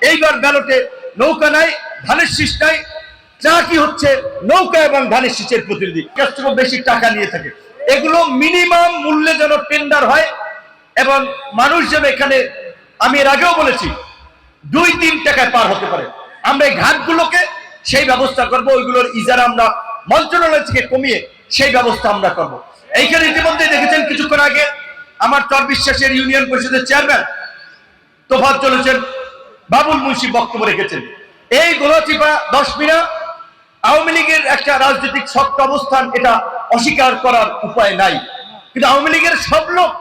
এইবার ব্যালটে নৌকা নাই, ধানের শীষ নাই, যা কি হচ্ছে নৌকা এবং ধানের শীষের প্রতিনিধি কাছ থেকে বেশি টাকা নিয়ে থাকে। এগুলো মিনিমাম মূল্যে যেন টেন্ডার হয় এবং মানুষ যেন এখানে, আমি এর আগেও বলেছি, 2-3 টাকায় পার হতে পারে। আমরা এই ঘাটগুলোকে সেই ব্যবস্থা করব, ওইগুলোর ইজারা আমরা মন্ত্রণালয় থেকে কমিয়ে সেই ব্যবস্থা আমরা করব। এইখানে ইতিমধ্যে দেখেছেন কিছুক্ষণ আগে আমার চর বিশ্বাসের ইউনিয়ন পরিষদের চেয়ারম্যান তোফাজ্জল হোসেন বাবুল মুন্সি বক্তব্য রেখেছেন। এই গলাচিপা 10 মিনা আওয়ামী লীগের একটা রাজনৈতিক শক্ত অবস্থান, এটা অস্বীকার করার উপায় নাই। কিন্তু আওয়ামী লীগের সব লোক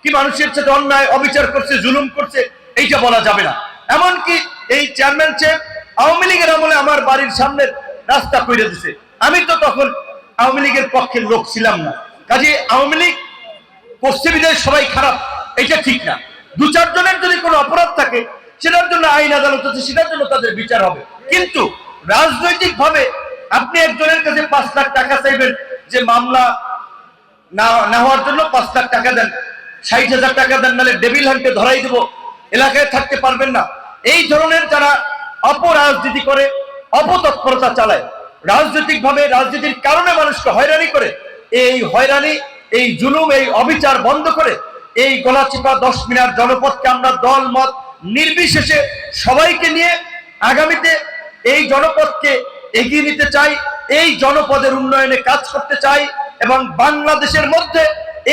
কি মানুষের সাথে অন্যায় অবিচার করছে, জুলুম করছে, এইটা বলা যাবে না। এমনকি এই চেয়ারম্যান সাহেব আওয়ামী লীগের আমলে আমার বাড়ির সামনের রাস্তা করে দিছে। আমি তো তখন আওয়ামী লীগের পক্ষের লোক ছিলাম না, কাজে আওয়ামী লীগ করছে বিদায় সবাই খারাপ, এটা ঠিক না। 2-4 জনের যদি কোনো অপরাধ থাকে সেটার জন্য আইন আদালত আছে, সেটার জন্য তাদের বিচার হবে। কিন্তু রাজনৈতিক ভাবে আপনি একজনের কাছে 5 লাখ টাকা চাইবেন যে মামলা না হওয়ার জন্য 5 লাখ টাকা দেন, 60,000 টাকা দেন, নাহলে ডেভিল হান্টে ধরাই দেব, এলাকায় থাকতে পারবেন না। এই ধরনের যারা অপরাজনীতি করে, অপতৎপরতা চালায়, রাজনৈতিক ভাবে রাজনীতির কারণে মানুষকে হয়রানি করে, এই হয়রানি, এই জুলুম, এই অবিচার বন্ধ করে এই গলাচিপা 10 মিনার জনপদকে আমরা দল মত নির্বিশেষে সবাইকে নিয়ে আগামীতে এই জনপদকে এগিয়ে নিতে চাই, এই জনপদের উন্নয়নে কাজ করতে চাই এবং বাংলাদেশের মধ্যে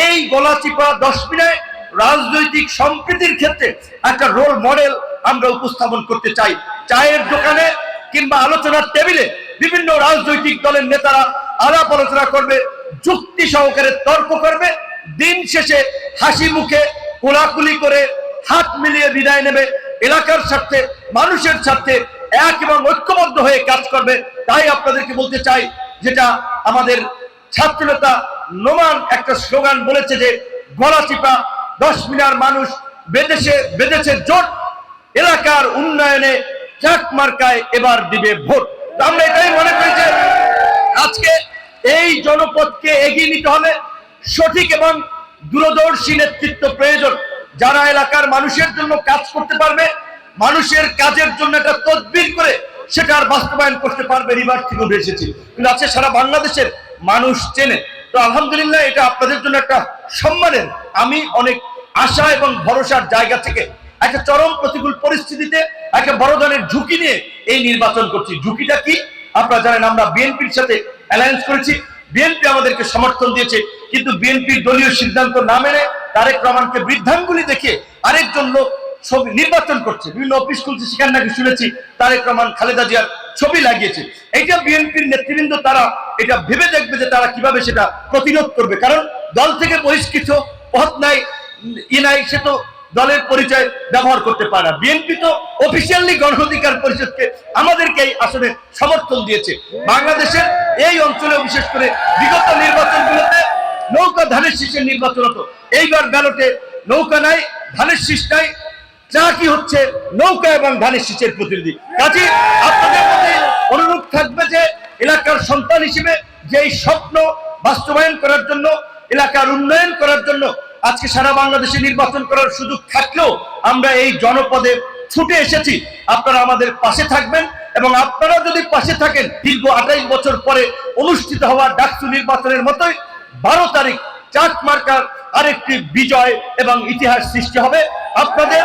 এই গলাচিপা 10 মিনায় রাজনৈতিক সম্প্রীতির ক্ষেত্রে একটা রোল মডেল আমরা উপস্থাপন করতে চাই। চায়ের দোকানে কিংবা আলোচনার টেবিলে বিভিন্ন রাজনৈতিক দলের নেতারা আলাপ আলোচনা করবে, যুক্তি সহকারে তর্ক করবে, দিন শেষে হাসি মুখে কোলাকুলি করে হাত মিলিয়ে বিদায় নেবে, এলাকার স্বার্থে, মানুষের স্বার্থে এক এবং ঐক্যবদ্ধ হয়ে কাজ করবে। তাই আপনাদেরকে বলতে চাই, যেটা আমাদের ছাত্রনেতা নোমান একটা স্লোগান বলেছে যে গলাচিপা 10 মিনার মানুষ বেঁধেছে জোট, এলাকার উন্নয়নে চাক মার্কায় এবার দিবে ভোট। আমরা এটাই মনে করি যে আজকে এই জনপদকে এগিয়ে নিতে হলে সঠিক এবং দূরদর্শী নেতৃত্ব প্রয়োজন, যারা এলাকার মানুষের জন্য কাজ করতে পারবে, মানুষের কাজের জন্য একটা তদবির করে সেটার বাস্তবায়ন করতে পারবে। রিভার থেকে উঠে এসেছি, কিন্তু আজকে সারা বাংলাদেশের মানুষ চেনে। তো আলহামদুলিল্লাহ, এটা আপনাদের জন্য একটা সম্মানের। আমি অনেক আশা এবং ভরসার জায়গা থেকে একটা চরম প্রতিকূল পরিস্থিতিতে একটা বড় ধরনের ঝুঁকি নিয়ে এই নির্বাচন করছি। ঝুঁকিটা কি আপনারা জানেন, আমরা বিএনপির সাথে অ্যালায়েন্স করেছি, বিএনপি আমাদেরকে সমর্থন দিয়েছে, কিন্তু বিএনপির দলীয় সিদ্ধান্ত না মেনে তারেক রহমানকে বৃদ্ধাঙ্গুলি দেখে আরেকজন লোক ছবি নির্বাচন করছে, বিভিন্ন অফিস খুলছে, সেখানে নাকি শুনেছি তারেক রহমান খালেদা জিয়ার ছবি লাগিয়েছে। এইটা বিএনপির নেতৃবৃন্দ তারা এটা ভেবে দেখবে যে তারা কিভাবে সেটা প্রতিরোধ করবে, কারণ দল থেকে বহিষ্কৃত পথ নাই, নাই, সে তো দলের পরিচয় ব্যবহার করতে পারে না। বিএনপি তো অফিসিয়ালি গণ অধিকার পরিষদকে আমাদেরকে আসলে সমর্থন দিয়েছে। বাংলাদেশের এই অঞ্চলে বিশেষ করে বিগত নির্বাচনগুলোতে নৌকা ধানের শীষের নির্বাচন হতো, এইবার ব্যালটে নৌকা নাই, ধানের শীষ নাই, যা কি হচ্ছে নৌকা এবং ধানের শীষের প্রতিনিধি। কাজে আপনাদের প্রতি অনুরোধ থাকবে যে এলাকার সন্তান হিসেবে যে স্বপ্ন বাস্তবায়ন করার জন্য, এলাকার উন্নয়ন করার জন্য আজকে সারা বাংলাদেশে নির্বাচন করার সুযোগ থাকলেও আমরা এই জনপদে ছুটে এসেছি। আপনারা আমাদের পাশে থাকবেন এবং আপনারা যদি পাশে থাকেন, দীর্ঘ 28 বছর পরে অনুষ্ঠিত হওয়া ডাকসু নির্বাচনের মতোই 12 তারিখ চাক মার্কার আরেকটি বিজয় এবং ইতিহাস সৃষ্টি হবে। আপনাদের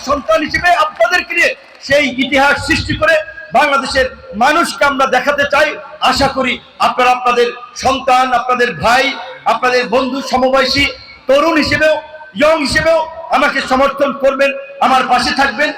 সন্তান হিসেবে আপনাদেরকে নিয়ে সেই ইতিহাস সৃষ্টি করে বাংলাদেশের মানুষকে আমরা দেখাতে চাই। আশা করি আপনারা আপনাদের সন্তান, আপনাদের ভাই, আপনাদের বন্ধু, সমবয়সী তরুণ হিসেবেও, ইয়ং হিসেবেও আমাকে সমর্থন করবেন, আমার পাশে থাকবেন।